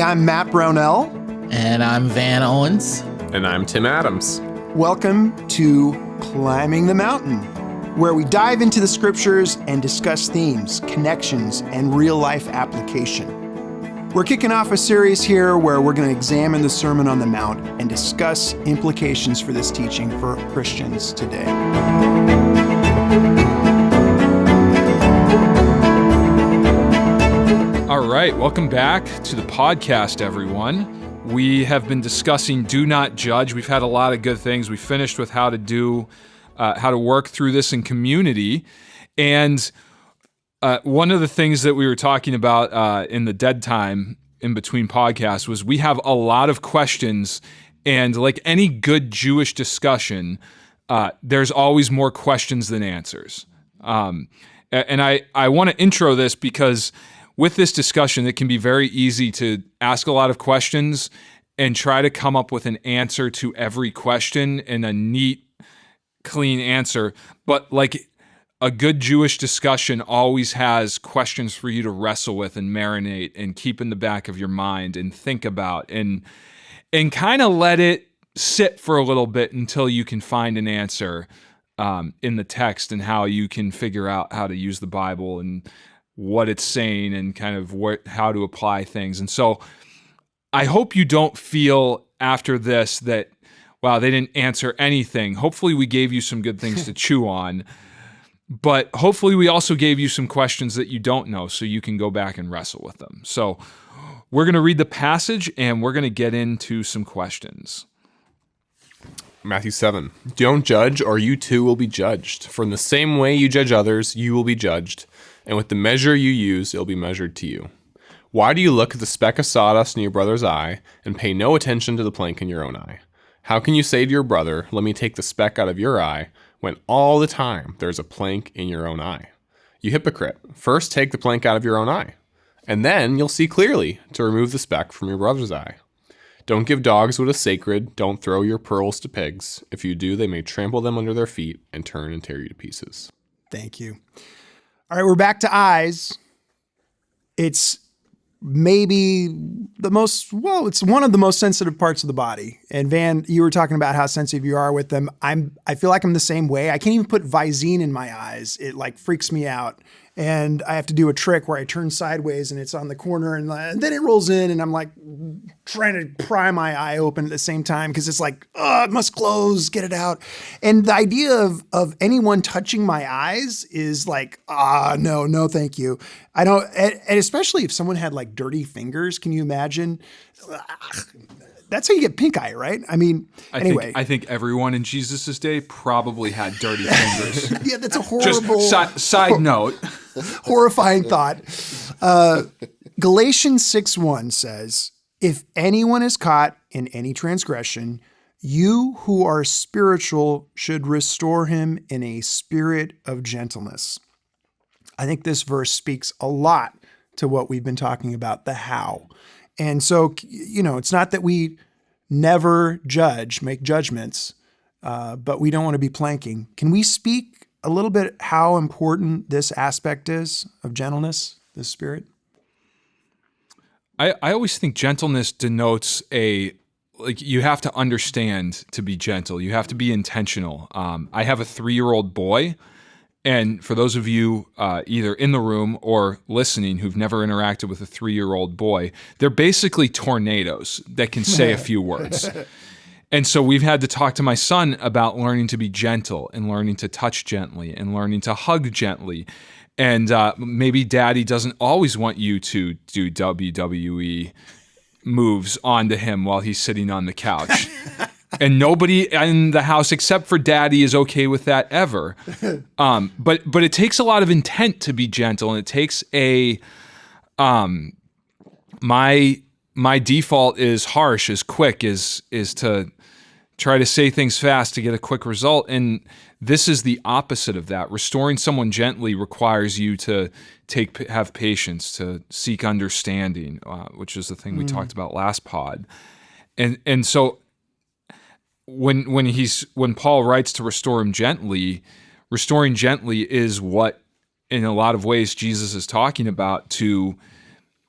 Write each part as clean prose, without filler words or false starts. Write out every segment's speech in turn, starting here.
I'm Matt Brownell. And I'm Van Owens. And I'm Tim Adams. Welcome to Climbing the Mountain, where we dive into the scriptures and discuss themes, connections, and real-life application. We're kicking off a series here where we're going to examine the Sermon on the Mount and discuss implications for this teaching for Christians today. All right, welcome back to the podcast, everyone. We have been discussing Do Not Judge. We've had a lot of good things. We finished with how to work through this in community. And one of the things that we were talking about in the dead time in between podcasts was we have a lot of questions. And like any good Jewish discussion, there's always more questions than answers. And I want to intro this because with this discussion, it can be very easy to ask a lot of questions and try to come up with an answer to every question in a neat, clean answer. But like a good Jewish discussion always has questions for you to wrestle with and marinate and keep in the back of your mind and think about and kind of let it sit for a little bit until you can find an answer in the text and how you can figure out how to use the Bible and what it's saying and kind of how to apply things. And so I hope you don't feel after this that, wow, they didn't answer anything. Hopefully we gave you some good things to chew on, but hopefully we also gave you some questions that you don't know so you can go back and wrestle with them. So we're going to read the passage and we're going to get into some questions. Matthew 7. Don't judge, or you too will be judged. For in the same way you judge others, you will be judged. And with the measure you use, it will be measured to you. Why do you look at the speck of sawdust in your brother's eye and pay no attention to the plank in your own eye? How can you say to your brother, let me take the speck out of your eye, when all the time there's a plank in your own eye? You hypocrite, first take the plank out of your own eye, and then you'll see clearly to remove the speck from your brother's eye. Don't give dogs what is sacred, don't throw your pearls to pigs. If you do, they may trample them under their feet and turn and tear you to pieces. Thank you. All right, we're back to eyes. It's maybe it's one of the most sensitive parts of the body. And Van, you were talking about how sensitive you are with them. I feel like I'm the same way. I can't even put Visine in my eyes. It like freaks me out. And I have to do a trick where I turn sideways and it's on the corner and then it rolls in and I'm like trying to pry my eye open at the same time because it's like, oh, it must close, get it out. And the idea of anyone touching my eyes is like, no, thank you. I don't, and especially if someone had like dirty fingers, can you imagine? That's how you get pink eye, right? I mean, anyway. I think everyone in Jesus' day probably had dirty fingers. Yeah, that's a horrible... Just side note. Horrifying thought. Galatians 6:1 says, if anyone is caught in any transgression, you who are spiritual should restore him in a spirit of gentleness. I think this verse speaks a lot to what we've been talking about, the how. And so, it's not that we never make judgments, but we don't want to be planking. Can we speak a little bit how important this aspect is of gentleness, this spirit? I always think gentleness denotes you have to understand to be gentle. You have to be intentional. I have a 3-year-old boy. And for those of you either in the room or listening who've never interacted with a 3-year-old boy, they're basically tornadoes that can say a few words. And so we've had to talk to my son about learning to be gentle and learning to touch gently and learning to hug gently. And maybe daddy doesn't always want you to do WWE moves onto him while he's sitting on the couch. And nobody in the house except for daddy is okay with that ever. But it takes a lot of intent to be gentle, and it takes my default is harsh, is quick, is to try to say things fast to get a quick result. And this is the opposite of that. Restoring someone gently requires you to have patience, to seek understanding, which is the thing we talked about last pod. And so when Paul writes to restore him gently, restoring gently is what, in a lot of ways, Jesus is talking about, to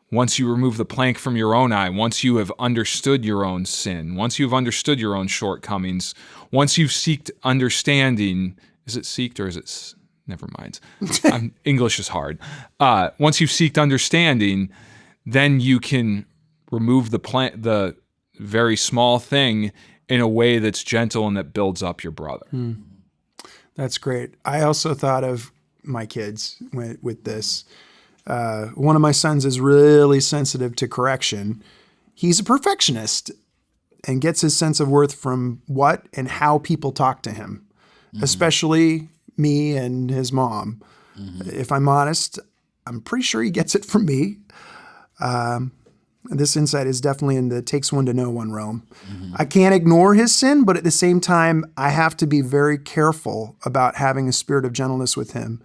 once you remove the plank from your own eye, once you have understood your own sin, once you've understood your own shortcomings, once you've seeked understanding, is it seeked or is it, never mind. English is hard. Once you've seeked understanding, then you can remove the very small thing in a way that's gentle and that builds up your brother. That's great. I also thought of my kids with this. One of my sons is really sensitive to correction. He's a perfectionist and gets his sense of worth from what and how people talk to him, especially me and his mom. If I'm honest, I'm pretty sure he gets it from me. This insight is definitely in the takes one to know one realm. I can't ignore his sin, but at the same time, I have to be very careful about having a spirit of gentleness with him,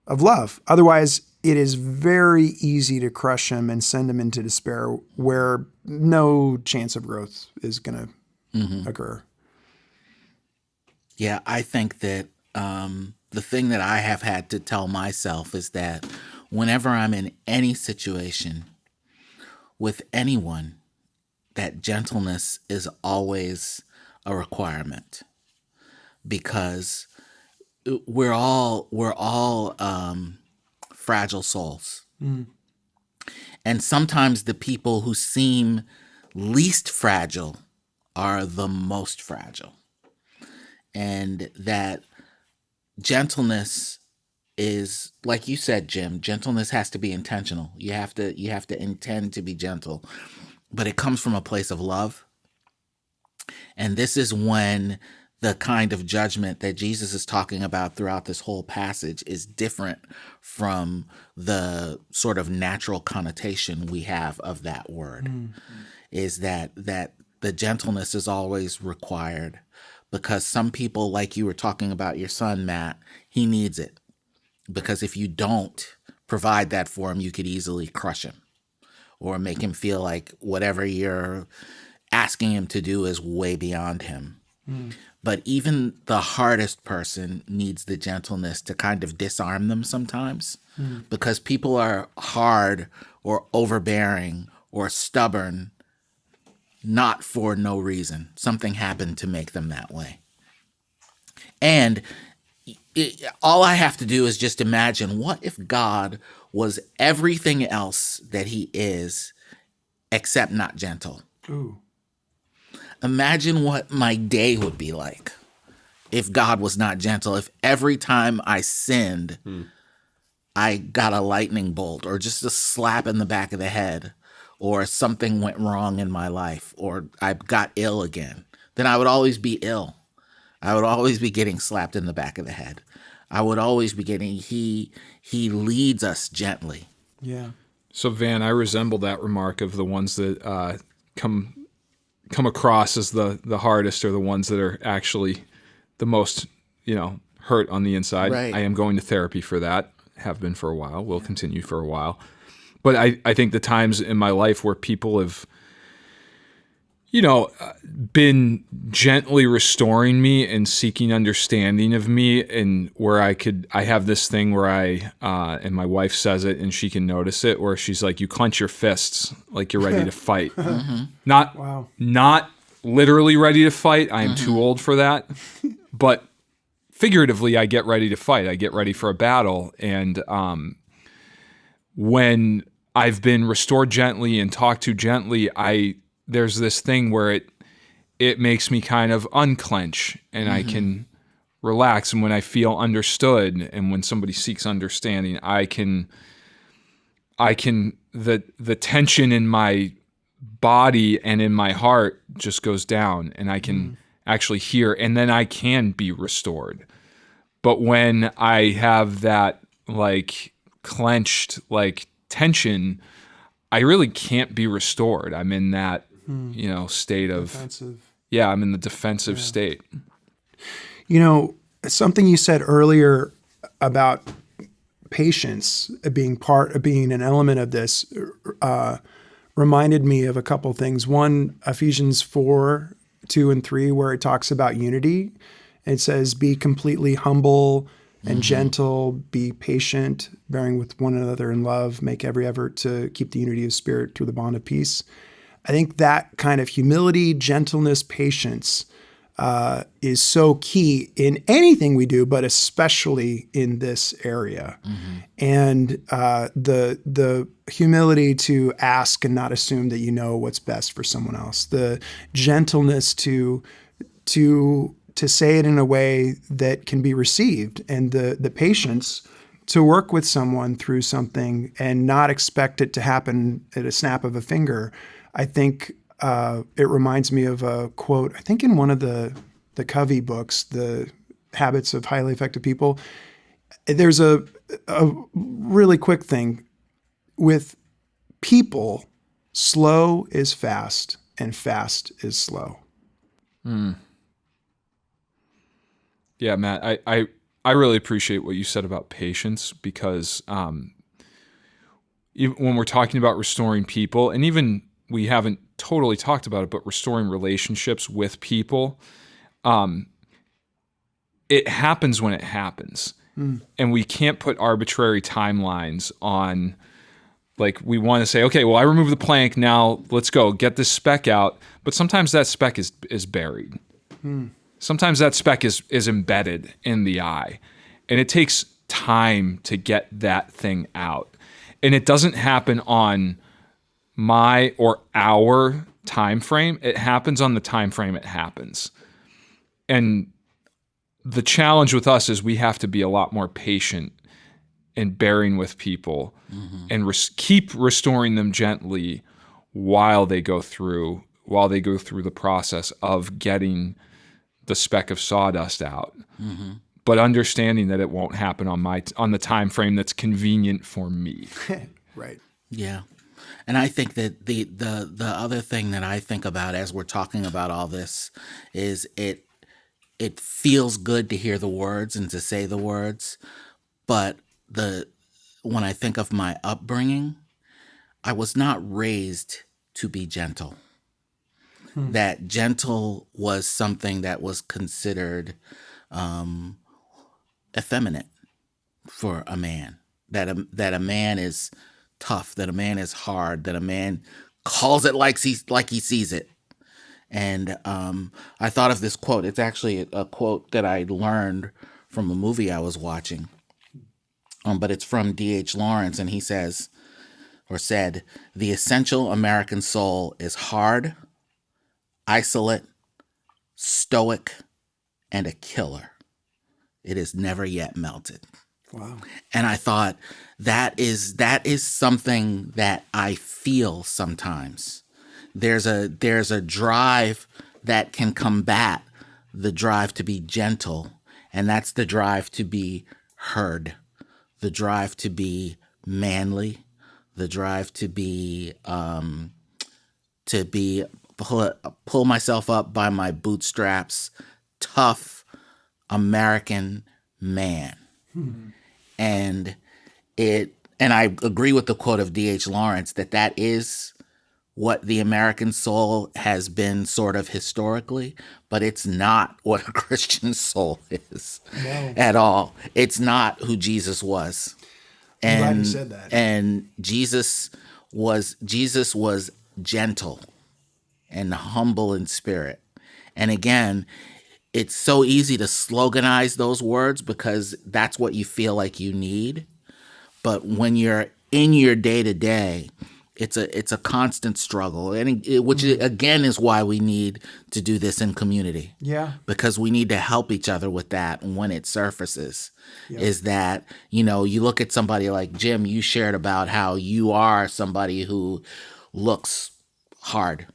of love. Otherwise, it is very easy to crush him and send him into despair where no chance of growth is going to occur. Yeah, I think that the thing that I have had to tell myself is that whenever I'm in any situation with anyone, that gentleness is always a requirement, because we're all fragile souls. And sometimes the people who seem least fragile are the most fragile. And that gentleness is, like you said, Jim, gentleness has to be intentional. You have to intend to be gentle, but it comes from a place of love. And this is when the kind of judgment that Jesus is talking about throughout this whole passage is different from the sort of natural connotation we have of that word. Is that the gentleness is always required, because some people, like you were talking about your son, Matt, he needs it. Because if you don't provide that for him, you could easily crush him or make him feel like whatever you're asking him to do is way beyond him. But even the hardest person needs the gentleness to kind of disarm them sometimes, because people are hard or overbearing or stubborn not for no reason. Something happened to make them that way. And all I have to do is just imagine, what if God was everything else that he is except not gentle? Ooh. Imagine what my day would be like if God was not gentle. If every time I sinned, I got a lightning bolt or just a slap in the back of the head, or something went wrong in my life, or I got ill again, then I would always be ill. I would always be getting slapped in the back of the head. I would always be getting, he leads us gently. Yeah. So Van, I resemble that remark of the ones that come across as the hardest are the ones that are actually the most, hurt on the inside. Right. I am going to therapy for that. Have been for a while. Will continue for a while. But I think the times in my life where people have, been gently restoring me and seeking understanding of me, and where I have this thing where and my wife says it and she can notice it, where she's like, you clench your fists like you're ready to fight. Not literally ready to fight. I am too old for that. But figuratively, I get ready to fight. I get ready for a battle. And when I've been restored gently and talked to gently, there's this thing where it makes me kind of unclench, and I can relax. And when I feel understood, and when somebody seeks understanding, the tension in my body and in my heart just goes down, and I can actually hear, and then I can be restored. But when I have that clenched tension, I really can't be restored. I'm in that state of Defensive. Yeah, I'm in the defensive state. Something you said earlier about patience being an element of this reminded me of a couple things. One, Ephesians 4:2 and 3, where it talks about unity. It says, be completely humble, and gentle, be patient, bearing with one another in love, make every effort to keep the unity of spirit through the bond of peace. I think that kind of humility, gentleness, patience is so key in anything we do, but especially in this area. And the humility to ask and not assume that you know what's best for someone else. The gentleness to say it in a way that can be received, and the patience to work with someone through something and not expect it to happen at a snap of a finger. I think it reminds me of a quote, I think in one of the Covey books, The Habits of Highly Effective People. There's a really quick thing. With people, slow is fast and fast is slow. Yeah, Matt, I really appreciate what you said about patience, because even when we're talking about restoring people, and even we haven't totally talked about it, but restoring relationships with people, it happens when it happens. And we can't put arbitrary timelines on, like, we want to say, okay, well, I removed the plank, now let's go, get this speck out. But sometimes that speck is buried. Sometimes that speck is embedded in the eye. And it takes time to get that thing out. And it doesn't happen on my or our time frame. It happens on the time frame it happens. And the challenge with us is we have to be a lot more patient in bearing with people and keep restoring them gently while they go through the process of getting the speck of sawdust out. But understanding that it won't happen on the time frame that's convenient for me. Right. Yeah. And I think that the other thing that I think about as we're talking about all this is it feels good to hear the words and to say the words, but when I think of my upbringing, I was not raised to be gentle. That gentle was something that was considered effeminate for a man. That a man is tough, that a man is hard, that a man calls it like he sees it. And I thought of this quote. It's actually a quote that I learned from a movie I was watching. But it's from D.H. Lawrence, and he said, "The essential American soul is hard, isolate, stoic, and a killer. It is never yet melted." Wow. And I thought that is something that I feel sometimes. There's a drive that can combat the drive to be gentle, and that's the drive to be heard, the drive to be manly, the drive to be pull myself up by my bootstraps, tough American man. And I agree with the quote of D.H. Lawrence that is what the American soul has been sort of historically, but it's not what a Christian soul is at all. It's not who Jesus was. I'm glad you said that. And Jesus was gentle and humble in spirit. And again, it's so easy to sloganize those words because that's what you feel like you need. But when you're in your day-to-day, it's a constant struggle, and which again is why we need to do this in community. Yeah. Because we need to help each other with that when it surfaces. Is that, you look at somebody like Jim, you shared about how you are somebody who looks hard,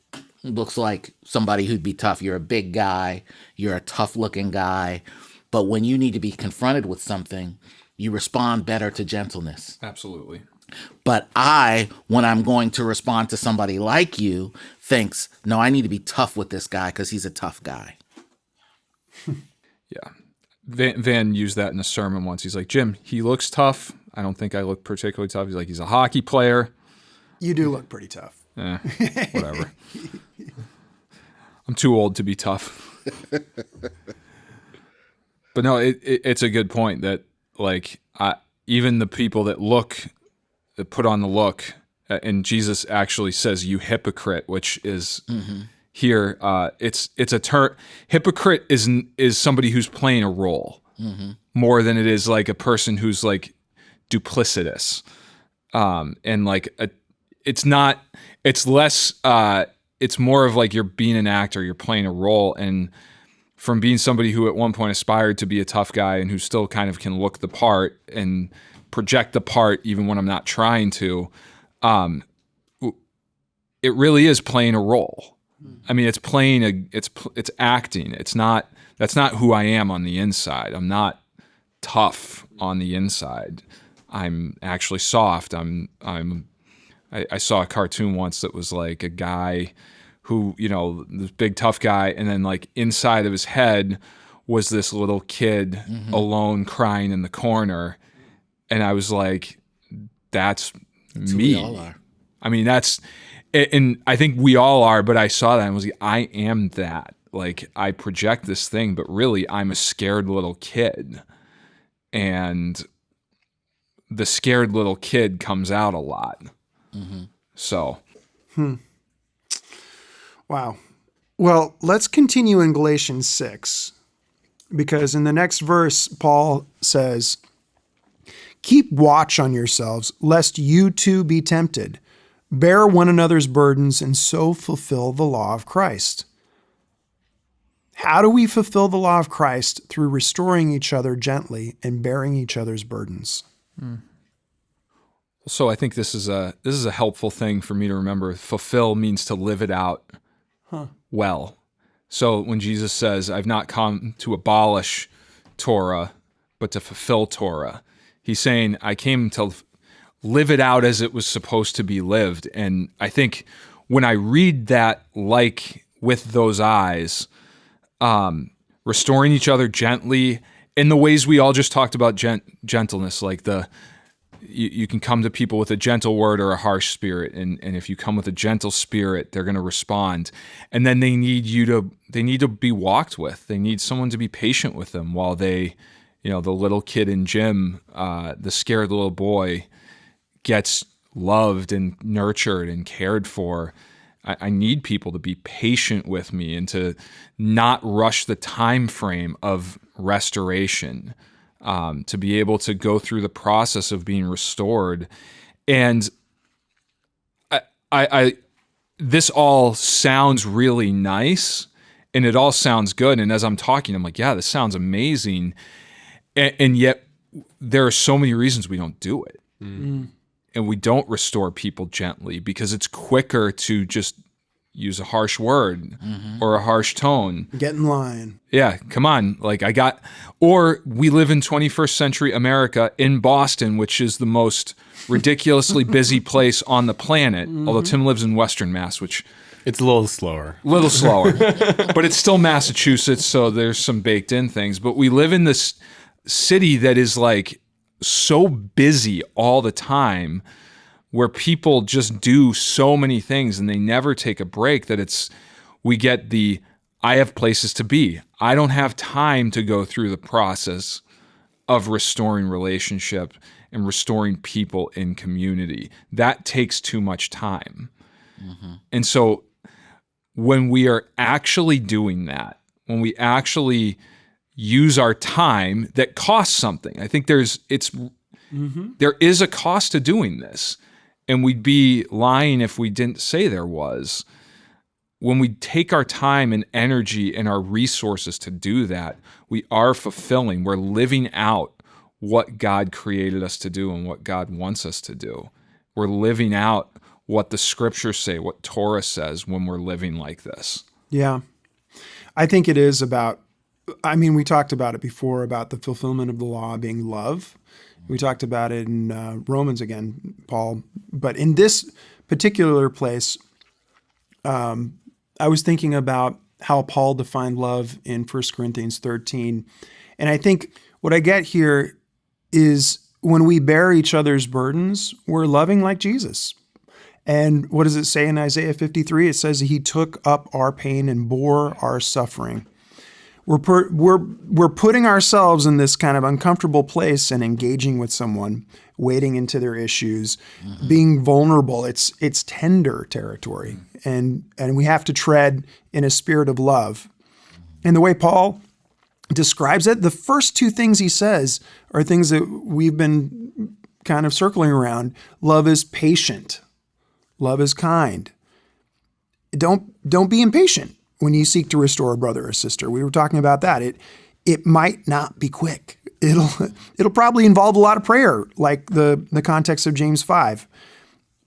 looks like somebody who'd be tough. You're a big guy, you're a tough-looking guy, but when you need to be confronted with something, you respond better to gentleness. Absolutely. But when I'm going to respond to somebody like you, thinks, no, I need to be tough with this guy because he's a tough guy. Yeah. Van used that in a sermon once. He's like, Jim, he looks tough. I don't think I look particularly tough. He's like, he's a hockey player. You do look pretty tough. Whatever. I'm too old to be tough. But no, it's a good point that like even the people that put on the look, and Jesus actually says, "You hypocrite," which is here. It's a term. Hypocrite is somebody who's playing a role more than it is like a person who's like duplicitous. And like it's not. It's less. It's more of like you're being an actor. You're playing a role, and from being somebody who at one point aspired to be a tough guy and who still kind of can look the part and project the part even when I'm not trying to, it really is playing a role. I mean, it's playing it's acting. That's not who I am on the inside. I'm not tough on the inside. I'm actually soft. I saw a cartoon once that was like a guy who, this big tough guy, and then like inside of his head was this little kid alone crying in the corner. And I was like, that's me. Who we all are. I mean, and I think we all are, but I saw that and was like, I am that. Like, I project this thing, but really I'm a scared little kid. And the scared little kid comes out a lot. So. Wow. Well, let's continue in Galatians 6, because in the next verse, Paul says, "Keep watch on yourselves, lest you too be tempted. Bear one another's burdens and so fulfill the law of Christ." How do we fulfill the law of Christ? Through restoring each other gently and bearing each other's burdens. So I think this is a helpful thing for me to remember. Fulfill means to live it out well. So when Jesus says, "I've not come to abolish Torah, but to fulfill Torah," he's saying, I came to live it out as it was supposed to be lived. And I think when I read that, like with those eyes, restoring each other gently in the ways we all just talked about, gentleness, like you can come to people with a gentle word or a harsh spirit. And if you come with a gentle spirit, they're going to respond. And then they need to be walked with. They need someone to be patient with them while they, the little kid in gym, the scared little boy gets loved and nurtured and cared for. I need people to be patient with me and to not rush the time frame of restoration, to be able to go through the process of being restored. And I this all sounds really nice, and it all sounds good. And as I'm talking, I'm like, yeah, this sounds amazing. And yet there are so many reasons we don't do it. And we don't restore people gently because it's quicker to just use a harsh word or a harsh tone. Get in line. Yeah, come on. Or we live in 21st century America in Boston, which is the most ridiculously busy place on the planet. Although Tim lives in Western Mass, which It's a little slower. But it's still Massachusetts, so there's some baked in things. But we live in this city that is like so busy all the time, where people just do so many things and they never take a break, that we get I have places to be. I don't have time to go through the process of restoring relationship and restoring people in community. That takes too much time. And so when we are actually doing that, when we actually use our time that costs something, I think there is a cost to doing this. And we'd be lying if we didn't say there was. When we take our time and energy and our resources to do that, we are fulfilling, we're living out what God created us to do and what God wants us to do. We're living out what the scriptures say, what Torah says, when we're living like this. Yeah. I think it is about, we talked about it before, about the fulfillment of the law being love. We talked about it in Romans again, Paul. But in this particular place, I was thinking about how Paul defined love in 1 Corinthians 13. And I think what I get here is when we bear each other's burdens, we're loving like Jesus. And what does it say in Isaiah 53? It says he took up our pain and bore our suffering. We're putting ourselves in this kind of uncomfortable place and engaging with someone, wading into their issues, being vulnerable. It's tender territory, and we have to tread in a spirit of love. And the way Paul describes it, the first two things he says are things that we've been kind of circling around. Love is patient. Love is kind. Don't be impatient when you seek to restore a brother or sister. We were talking about that. It might not be quick. It'll probably involve a lot of prayer, like the context of James 5.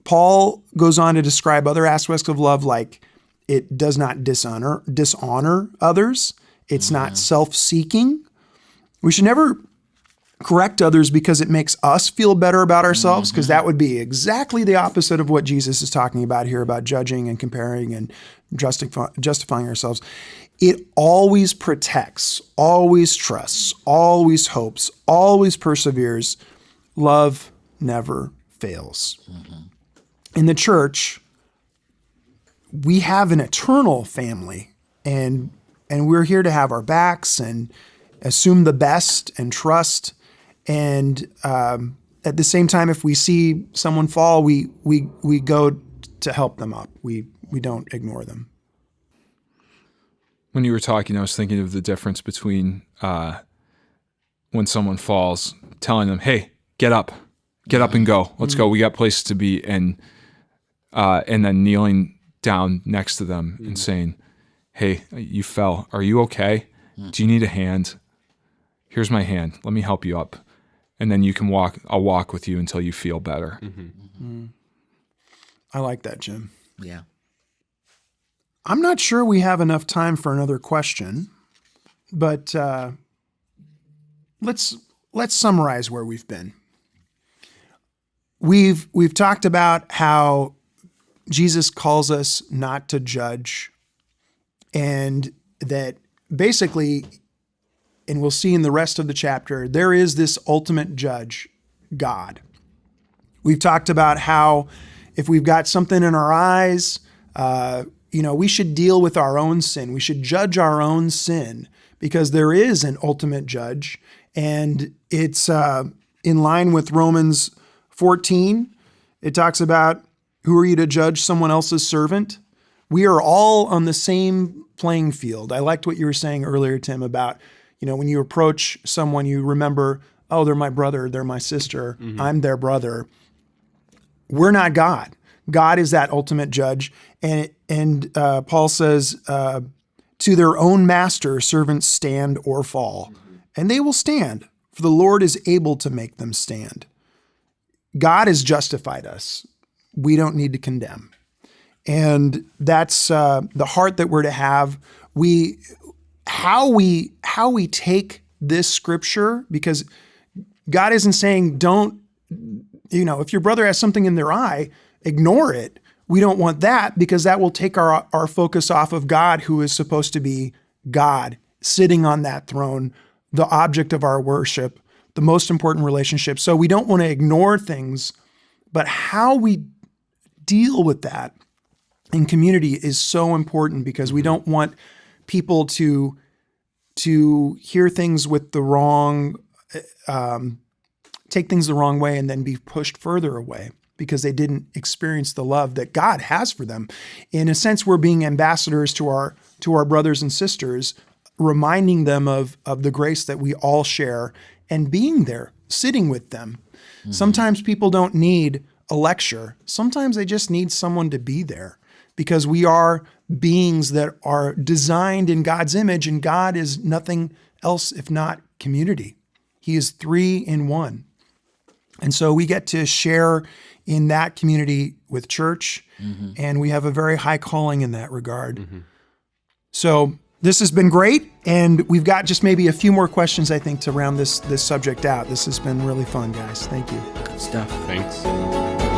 Paul goes on to describe other aspects of love, like it does not dishonor others. It's not self-seeking. We should never correct others because it makes us feel better about ourselves, because that would be exactly the opposite of what Jesus is talking about here, about judging and comparing and justifying ourselves. It always protects, always trusts, always hopes, always perseveres. Love never fails. In the church, we have an eternal family, and we're here to have our backs and assume the best and trust. And at the same time, if we see someone fall, we go to help them up. We don't ignore them. When you were talking, I was thinking of the difference between when someone falls, telling them, "Hey, get up and go. Let's go. We got places to be," and then kneeling down next to them and saying, "Hey, you fell. Are you okay? Do you need a hand? Here's my hand. Let me help you up. And then you can walk. I'll walk with you until you feel better." I like that, Jim. Yeah. I'm not sure we have enough time for another question, but let's summarize where we've been. We've talked about how Jesus calls us not to judge, and that basically, and we'll see in the rest of the chapter, there is this ultimate judge, God. We've talked about how if we've got something in our eyes, we should deal with our own sin. We should judge our own sin because there is an ultimate judge, and it's in line with Romans 14. It talks about, who are you to judge someone else's servant? We are all on the same playing field. I liked what you were saying earlier, Tim, about, when you approach someone, you remember, oh, they're my brother, they're my sister, I'm their brother. We're not God. God is that ultimate judge. And Paul says, to their own master, servants stand or fall. And they will stand, for the Lord is able to make them stand. God has justified us. We don't need to condemn. And that's the heart that we're to have. How we take this scripture, because God isn't saying don't, if your brother has something in their eye, ignore it. We don't want that, because that will take our focus off of God, who is supposed to be God, sitting on that throne, the object of our worship, the most important relationship. So we don't want to ignore things, but how we deal with that in community is so important, because we don't want people to hear things with the wrong, take things the wrong way and then be pushed further away because they didn't experience the love that God has for them. In a sense, we're being ambassadors to our brothers and sisters, reminding them of the grace that we all share and being there, sitting with them. Sometimes people don't need a lecture. Sometimes they just need someone to be there, because we are beings that are designed in God's image, and God is nothing else if not community. He is 3 in 1. And so we get to share in that community with church, and we have a very high calling in that regard. So this has been great, and we've got just maybe a few more questions, I think, to round this subject out. This has been really fun, guys. Thank you. Good stuff. Thanks.